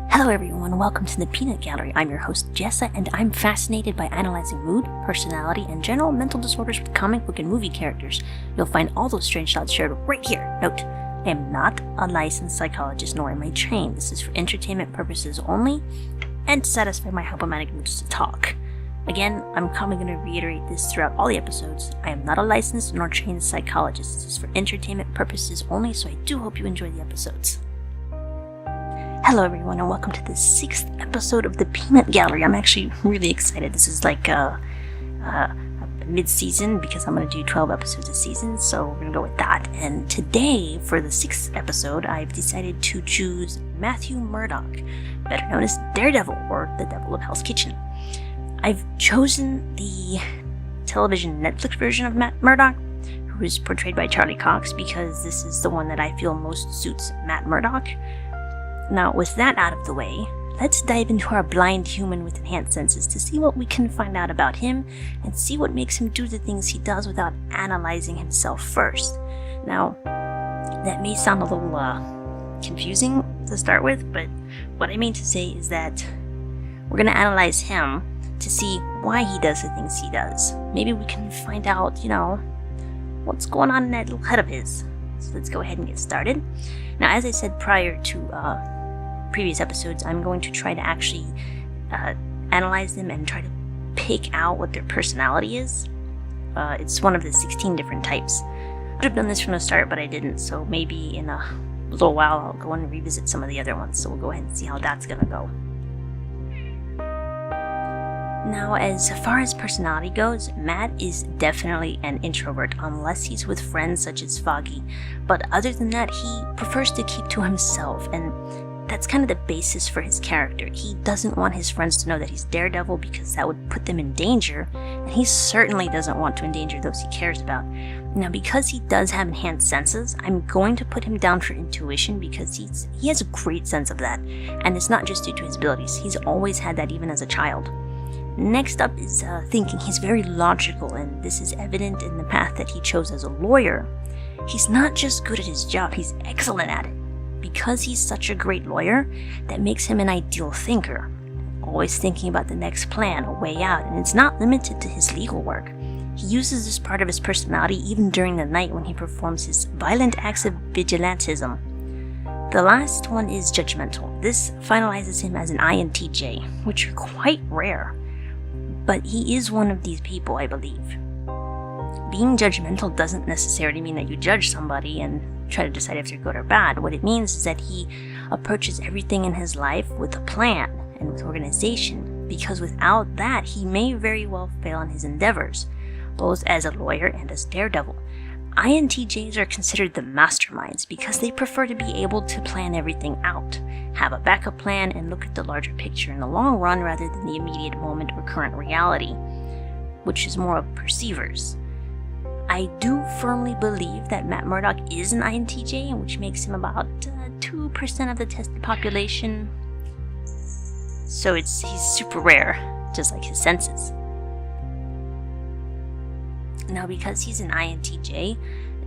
Hello everyone, welcome to the Peanut Gallery. I'm your host Jessa, and I'm fascinated by analyzing mood, personality, and general mental disorders with comic book and movie characters. You'll find all those strange thoughts shared right here. Note, I am not a licensed psychologist, nor am I trained. This is for entertainment purposes only, and to satisfy my hypomanic moods to talk. Again, I'm probably going to reiterate this throughout all the episodes. I am not a licensed nor trained psychologist. This is for entertainment purposes only, so I do hope you enjoy the episodes. Hello everyone, and welcome to the 6th episode of the Peanut Gallery. I'm actually really excited. This is like a mid-season because I'm going to do 12 episodes a season, so we're going to go with that. And today, for the 6th episode, I've decided to choose Matthew Murdock, better known as Daredevil, or the Devil of Hell's Kitchen. I've chosen the television Netflix version of Matt Murdock, who is portrayed by Charlie Cox, because this is the one that I feel most suits Matt Murdock. Now, with that out of the way, let's dive into our blind human with enhanced senses to see what we can find out about him and see what makes him do the things he does without analyzing himself first. Now, that may sound a little confusing to start with, but what I mean to say is that we're going to analyze him to see why he does the things he does. Maybe we can find out, what's going on in that little head of his. So let's go ahead and get started. Now, as I said prior to previous episodes, I'm going to try to actually analyze them and try to pick out what their personality is. It's one of the 16 different types. I would have done this from the start, but I didn't, so maybe in a little while I'll go and revisit some of the other ones, so we'll go ahead and see how that's going to go. Now, as far as personality goes, Matt is definitely an introvert unless he's with friends such as Foggy, but other than that, he prefers to keep to himself, and that's kind of the basis for his character. He doesn't want his friends to know that he's Daredevil because that would put them in danger, and he certainly doesn't want to endanger those he cares about. Now, because he does have enhanced senses, I'm going to put him down for intuition because he has a great sense of that, and it's not just due to his abilities. He's always had that even as a child. Next up is thinking. He's very logical, and this is evident in the path that he chose as a lawyer. He's not just good at his job, he's excellent at it. Because he's such a great lawyer, that makes him an ideal thinker, always thinking about the next plan, a way out, and it's not limited to his legal work. He uses this part of his personality even during the night when he performs his violent acts of vigilantism. The last one is judgmental. This finalizes him as an INTJ, which are quite rare. But he is one of these people, I believe. Being judgmental doesn't necessarily mean that you judge somebody and try to decide if they're good or bad. What it means is that he approaches everything in his life with a plan and with organization, because without that, he may very well fail in his endeavors, both as a lawyer and as Daredevil. INTJs are considered the masterminds because they prefer to be able to plan everything out, have a backup plan, and look at the larger picture in the long run rather than the immediate moment or current reality, which is more of perceivers. I do firmly believe that Matt Murdock is an INTJ, which makes him about 2% of the tested population, so he's super rare, just like his senses. Now, because he's an INTJ,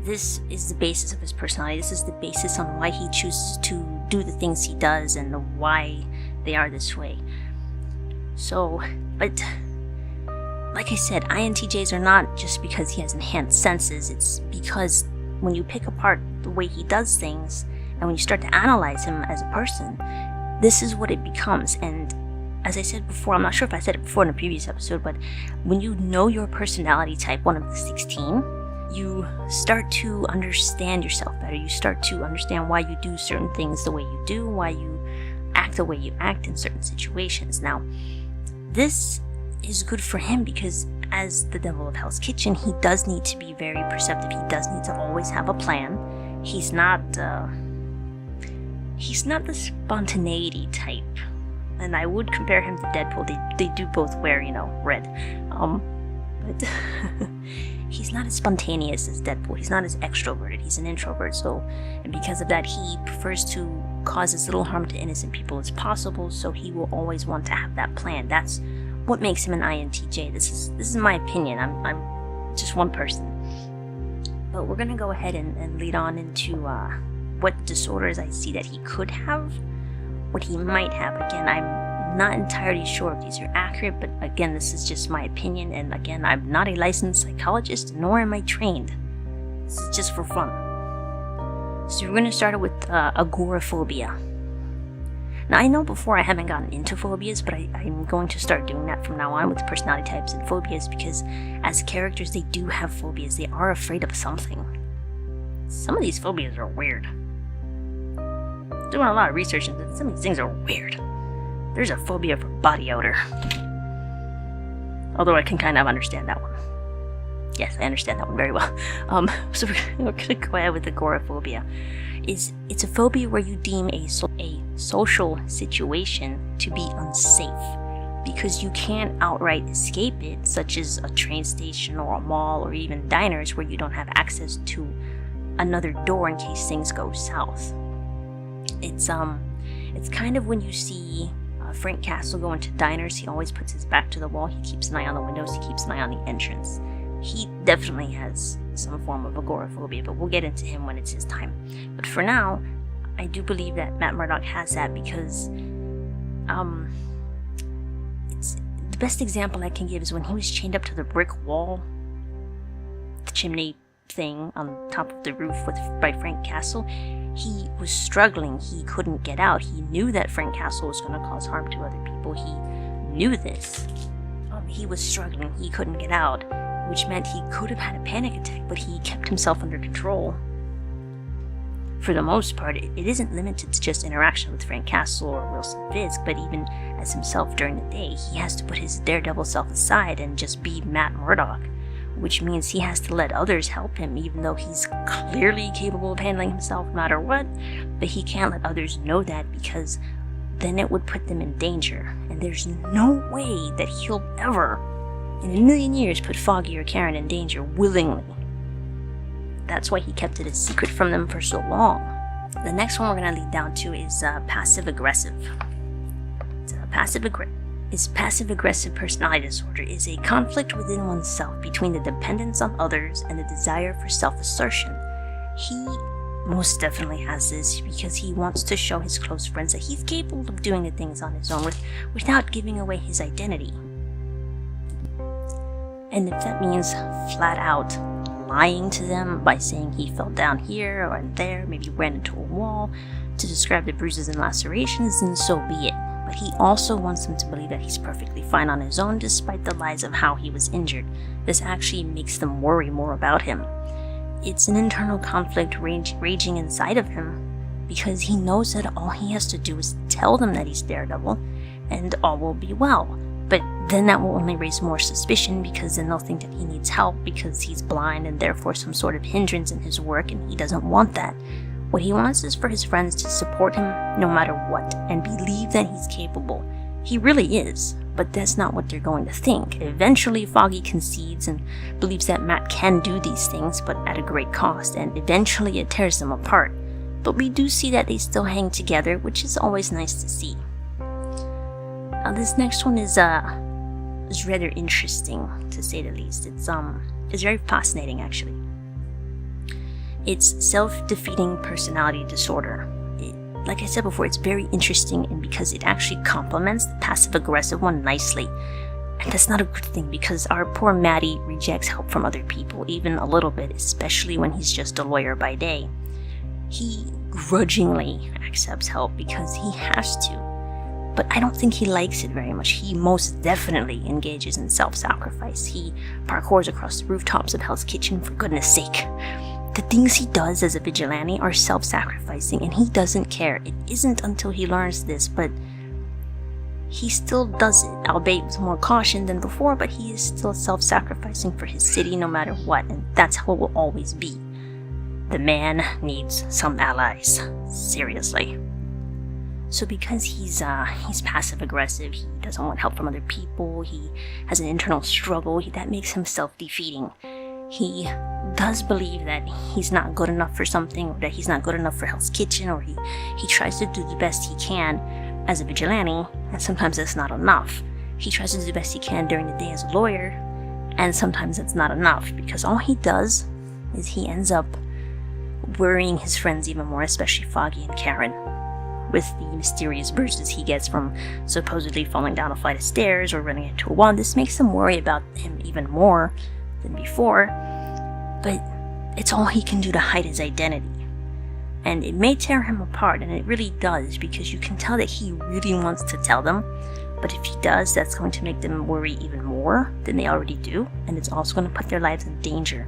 this is the basis of his personality. This is the basis on why he chooses to do the things he does and why they are this way. So, but like I said, INTJs are not just because he has enhanced senses. It's because when you pick apart the way he does things and when you start to analyze him as a person, this is what it becomes. And as I said before, I'm not sure if I said it before in a previous episode, but when you know your personality type, one of the 16, you start to understand yourself better. You start to understand why you do certain things the way you do, why you act the way you act in certain situations. Now, this is good for him because as the Devil of Hell's Kitchen, he does need to be very perceptive. He does need to always have a plan. He's not the spontaneity type. And I would compare him to Deadpool. They do both wear, red. But he's not as spontaneous as Deadpool. He's not as extroverted. He's an introvert. And because of that, he prefers to cause as little harm to innocent people as possible. So he will always want to have that plan. That's what makes him an INTJ. This is my opinion. I'm just one person. But we're gonna go ahead and lead on into what disorders I see that he could have. what he might have. Again, I'm not entirely sure if these are accurate, but again, this is just my opinion, and again, I'm not a licensed psychologist, nor am I trained. This is just for fun. So we're going to start with agoraphobia. Now, I know before I haven't gotten into phobias, but I'm going to start doing that from now on with personality types and phobias, because as characters, they do have phobias. They are afraid of something. Some of these phobias are weird. Doing a lot of research into some of these things are weird. There's a phobia for body odor. Although I can kind of understand that one. Yes, I understand that one very well. So we're gonna go ahead with agoraphobia. It's a phobia where you deem a social situation to be unsafe because you can't outright escape it, such as a train station or a mall or even diners where you don't have access to another door in case things go south. It's kind of when you see Frank Castle go into diners, he always puts his back to the wall, he keeps an eye on the windows, he keeps an eye on the entrance. He definitely has some form of agoraphobia, but we'll get into him when it's his time. But for now, I do believe that Matt Murdock has that because it's the best example I can give is when he was chained up to the brick wall, the chimney thing on top of the roof by Frank Castle. He was struggling, he couldn't get out. He knew that Frank Castle was going to cause harm to other people. He knew this. He was struggling, he couldn't get out, which meant he could have had a panic attack, but he kept himself under control. For the most part, it isn't limited to just interaction with Frank Castle or Wilson Fisk, but even as himself during the day, he has to put his Daredevil self aside and just be Matt Murdock, which means he has to let others help him, even though he's clearly capable of handling himself no matter what, but he can't let others know that because then it would put them in danger, and there's no way that he'll ever, in a million years, put Foggy or Karen in danger willingly. That's why he kept it a secret from them for so long. The next one we're going to lead down to is passive-aggressive. Passive-aggressive personality disorder is a conflict within oneself between the dependence on others and the desire for self-assertion. He most definitely has this because he wants to show his close friends that he's capable of doing the things on his own without giving away his identity. And if that means flat out lying to them by saying he fell down here or there, maybe ran into a wall to describe the bruises and lacerations, then so be it. But he also wants them to believe that he's perfectly fine on his own despite the lies of how he was injured. This actually makes them worry more about him. It's an internal conflict raging inside of him because he knows that all he has to do is tell them that he's Daredevil and all will be well. But then that will only raise more suspicion because then they'll think that he needs help because he's blind and therefore some sort of hindrance in his work, and he doesn't want that. What he wants is for his friends to support him no matter what and believe that he's capable. He really is, but that's not what they're going to think. Eventually Foggy concedes and believes that Matt can do these things, but at a great cost, and eventually it tears them apart. But we do see that they still hang together, which is always nice to see. Now this next one is rather interesting, to say the least. It's very fascinating, actually. It's self-defeating personality disorder. Like I said before, it's very interesting, and because it actually complements the passive-aggressive one nicely. And that's not a good thing, because our poor Maddie rejects help from other people, even a little bit, especially when he's just a lawyer by day. He grudgingly accepts help because he has to. But I don't think he likes it very much. He most definitely engages in self-sacrifice. He parkours across the rooftops of Hell's Kitchen, for goodness sake. The things he does as a vigilante are self-sacrificing, and he doesn't care. It isn't until he learns this, but he still does it, albeit with more caution than before, but he is still self-sacrificing for his city no matter what, and that's how it will always be. The man needs some allies. Seriously. So because he's passive-aggressive, he doesn't want help from other people, he has an internal struggle, that makes him self-defeating. He does believe that he's not good enough for something, or that he's not good enough for Hell's Kitchen, or he tries to do the best he can as a vigilante, and sometimes that's not enough. He tries to do the best he can during the day as a lawyer, and sometimes that's not enough, because all he does is he ends up worrying his friends even more, especially Foggy and Karen. with the mysterious bruises he gets from supposedly falling down a flight of stairs or running into a wall. This makes him worry about him even more than before, but it's all he can do to hide his identity. And it may tear him apart, and it really does, because you can tell that he really wants to tell them, but if he does, that's going to make them worry even more than they already do, and it's also going to put their lives in danger.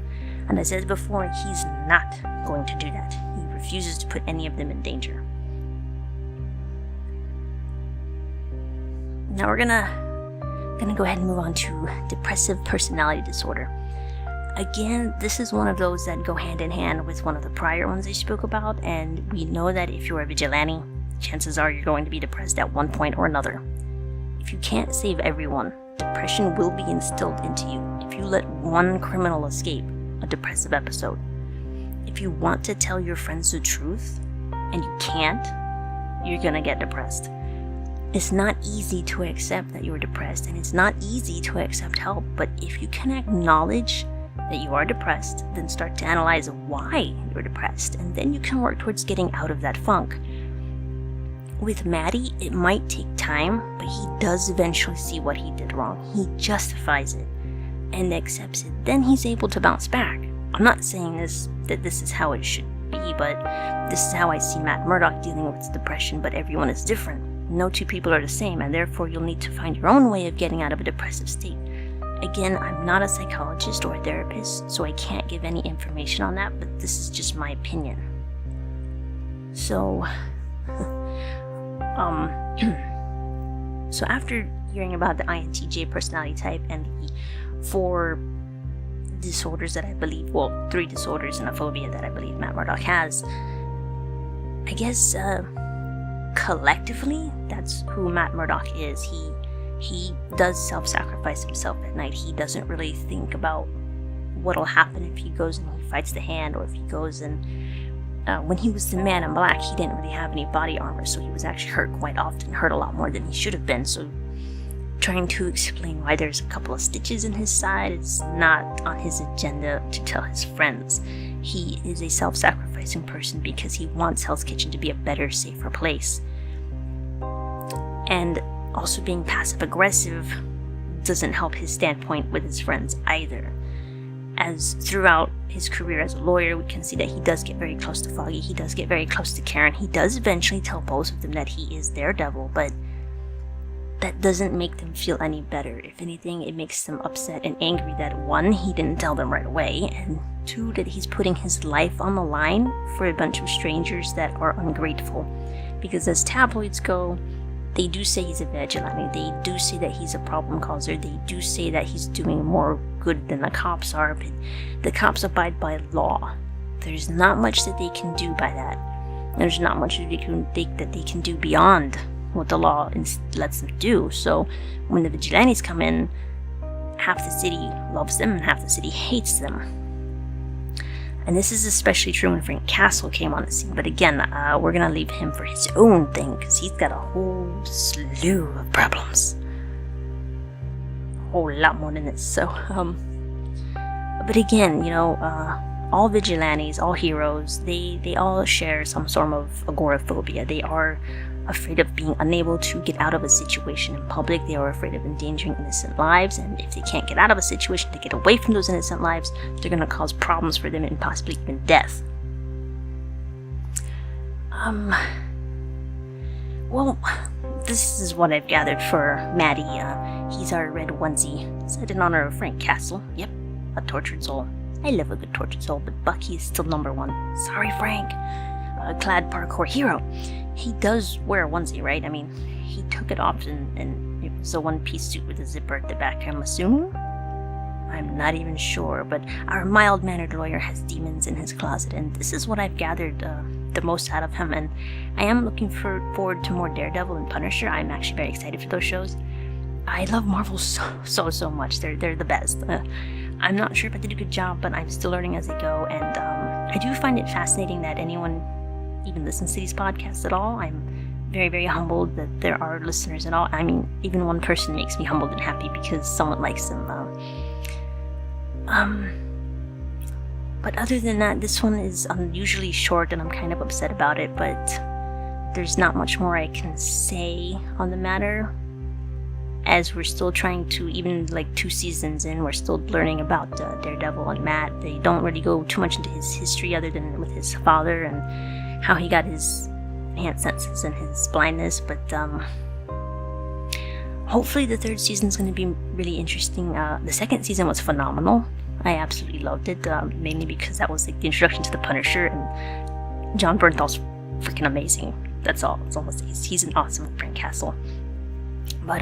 And as I said before, he's not going to do that. He refuses to put any of them in danger. Now we're gonna go ahead and move on to depressive personality disorder. Again, this is one of those that go hand in hand with one of the prior ones I spoke about, and we know that if you're a vigilante, chances are you're going to be depressed at one point or another. If you can't save everyone, depression will be instilled into you. If you let one criminal escape, a depressive episode. If you want to tell your friends the truth, and you can't, you're gonna get depressed. It's not easy to accept that you're depressed, and it's not easy to accept help, but if you can acknowledge that you are depressed, then start to analyze why you're depressed, and then you can work towards getting out of that funk. With Maddie, it might take time, but he does eventually see what he did wrong. He justifies it and accepts it. Then he's able to bounce back. I'm not saying that this is how it should be, but this is how I see Matt Murdock dealing with depression, but everyone is different. No two people are the same, and therefore you'll need to find your own way of getting out of a depressive state. Again, I'm not a psychologist or a therapist, so I can't give any information on that, but this is just my opinion. So, so after hearing about the INTJ personality type and the 4 disorders that I believe, 3 disorders and a phobia that I believe Matt Murdock has, I guess, collectively, that's who Matt Murdock is. He does self-sacrifice himself at night. He doesn't really think about what'll happen if he goes and he fights the hand, or if he goes and when he was the Man in Black, he didn't really have any body armor, so he was actually hurt quite often, hurt a lot more than he should have been. So trying to explain why there's a couple of stitches in his side is not on his agenda to tell his friends. He is a self-sacrificing person because he wants Hell's Kitchen to be a better, safer place. And also being passive-aggressive doesn't help his standpoint with his friends either. As throughout his career as a lawyer, we can see that he does get very close to Foggy, he does get very close to Karen, he does eventually tell both of them that he is Daredevil, but that doesn't make them feel any better. If anything, it makes them upset and angry that 1, he didn't tell them right away, and 2, that he's putting his life on the line for a bunch of strangers that are ungrateful. Because as tabloids go, they do say he's a vigilante, they do say that he's a problem causer, they do say that he's doing more good than the cops are, but the cops abide by law. There's not much that they can do by that. There's not much that they can do beyond what the law lets them do. So when the vigilantes come in, half the city loves them and half the city hates them. And this is especially true when Frank Castle came on the scene, but again, we're gonna leave him for his own thing, because he's got a whole slew of problems. A whole lot more than this, so, but again, all vigilantes, all heroes, they all share some sort of agoraphobia. They are afraid of being unable to get out of a situation in public. They are afraid of endangering innocent lives, and if they can't get out of a situation to get away from those innocent lives, they're going to cause problems for them and possibly even death. Well, this is what I've gathered for Maddie. He's our red onesie, said in honor of Frank Castle. Yep, a tortured soul. I love a good tortured soul, but Bucky is still number 1. Sorry, Frank. A clad parkour hero. He does wear a onesie, right? I mean, he took it off and it was a one-piece suit with a zipper at the back, I'm assuming? I'm not even sure, but our mild-mannered lawyer has demons in his closet, and this is what I've gathered the most out of him, and I am looking forward to more Daredevil and Punisher. I'm actually very excited for those shows. I love Marvel so much. They're the best. I'm not sure if I did a good job, but I'm still learning as I go, and I do find it fascinating that anyone even listens to these podcasts at all. I'm very, very humbled that there are listeners at all. I mean, even one person makes me humbled and happy because someone likes them. But other than that, this one is unusually short, and I'm kind of upset about it, but there's not much more I can say on the matter, as we're still trying to, even like 2 seasons in, we're still learning about Daredevil and Matt. They don't really go too much into his history other than with his father and how he got his enhanced senses and his blindness, but hopefully the 3rd season is going to be really interesting. The 2nd season was phenomenal. I absolutely loved it, mainly because that was like the introduction to the Punisher, and John Bernthal's freaking amazing. That's all. It's almost he's an awesome Frank Castle. But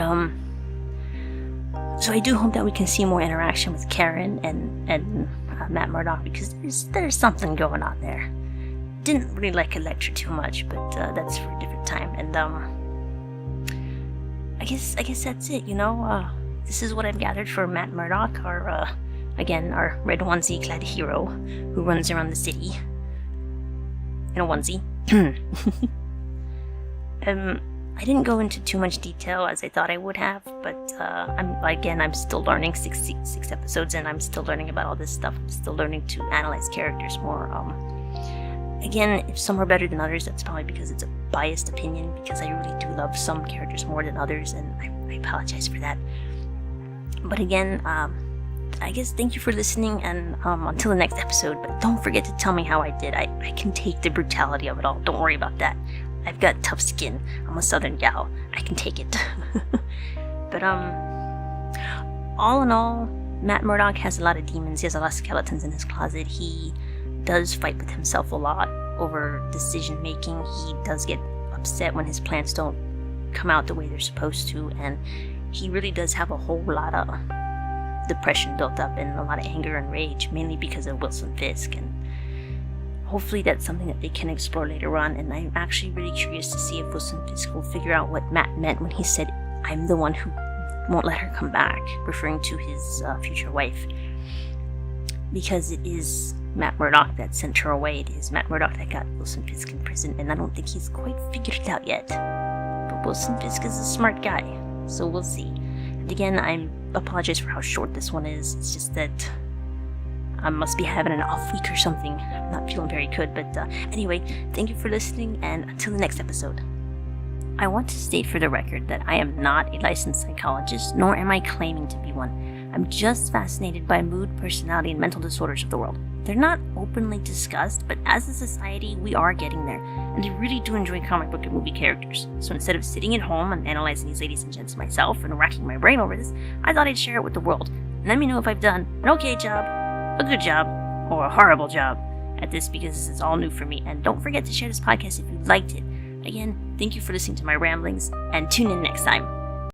so I do hope that we can see more interaction with Karen and Matt Murdock, because there's something going on there. Didn't really like Elektra too much, but that's for a different time. And I guess that's it. This is what I've gathered for Matt Murdock, our red onesie clad hero who runs around the city in a onesie. I didn't go into too much detail as I thought I would have, but I'm still learning. 6 episodes in, I'm still learning about all this stuff. I'm still learning to analyze characters more. Again, if some are better than others, that's probably because it's a biased opinion, because I really do love some characters more than others, and I apologize for that. But again, I guess thank you for listening, and until the next episode, but don't forget to tell me how I did. I can take the brutality of it all. Don't worry about that. I've got tough skin. I'm a southern gal. I can take it. But all in all, Matt Murdock has a lot of demons. He has a lot of skeletons in his closet. He does fight with himself a lot over decision making. He does get upset when his plans don't come out the way they're supposed to, and he really does have a whole lot of depression built up and a lot of anger and rage, mainly because of Wilson Fisk, and hopefully that's something that they can explore later on. And I'm actually really curious to see if Wilson Fisk will figure out what Matt meant when he said, "I'm the one who won't let her come back," referring to his future wife, because it is Matt Murdock that sent her away. It is Matt Murdock that got Wilson Fisk in prison, and I don't think he's quite figured it out yet. But Wilson Fisk is a smart guy, so we'll see. And again, I apologize for how short this one is. It's just that I must be having an off week or something. I'm not feeling very good, but anyway, thank you for listening, and until the next episode. I want to state for the record that I am not a licensed psychologist, nor am I claiming to be one. I'm just fascinated by mood, personality, and mental disorders of the world. They're not openly discussed, but as a society, we are getting there, and I really do enjoy comic book and movie characters. So instead of sitting at home and analyzing these ladies and gents myself and racking my brain over this, I thought I'd share it with the world. And let me know if I've done an okay job, a good job, or a horrible job at this, because this is all new for me. And don't forget to share this podcast if you liked it. Again, thank you for listening to my ramblings, and tune in next time.